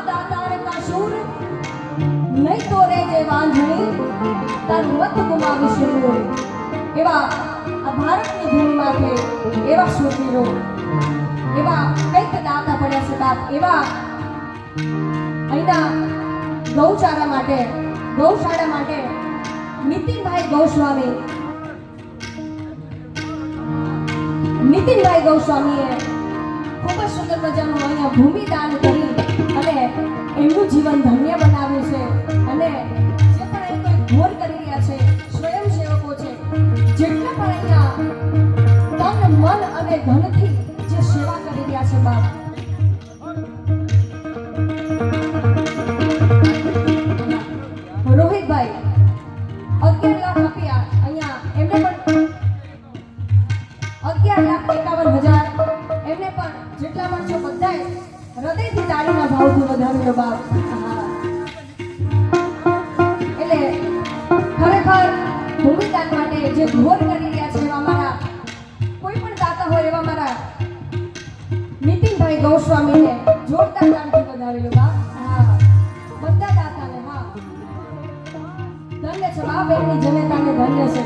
દાતાર કા શૂર નહીં તો રે જે વાંઝણી તારું મત ગુમાવીશ નૂર. એવા આ ભારતની ભૂમિમાંથી એવા શૂરવીરો એવા કંઈક દાતા પડ્યા છે બાપ. એવા અહીંના ગૌશાળા માટે નીતિનભાઈ ગોસ્વામીએ ખૂબ જ સુંદર મજાનું અહીંયા ભૂમિદાન કરી અને એમનું જીવન ધન્ય બનાવ્યું છે. અને જે પણ અહીં કોઈ ઘોર કરી રહ્યા છે સ્વયંસેવકો છે, જેટલા પણ અહીંયા તન મન અને ધનથી જે સેવા કરી રહ્યા છે બાપ, રોહિતભાઈ 11 લાખ આપ્યા અહીંયા એમને પણ 11,51,000 એમને પણ જેટલા પણ છો બધાએ હૃદયથી તાળીના ભાવથી વધાવ્યો બાપ. એટલે ખરેખર ભૂમિદાન માટે જે ઘોર કરી રહ્યા છે એવા મારા કોઈ પણ દાતા હોય એવા મારા નીતિનભાઈ ગોસ્વામીને જોરદાર તાળીથી વધાવેલો બાપ. બધા દાતાને ધન્ય છે બાપ, એમની જનતાને ધન્ય છે.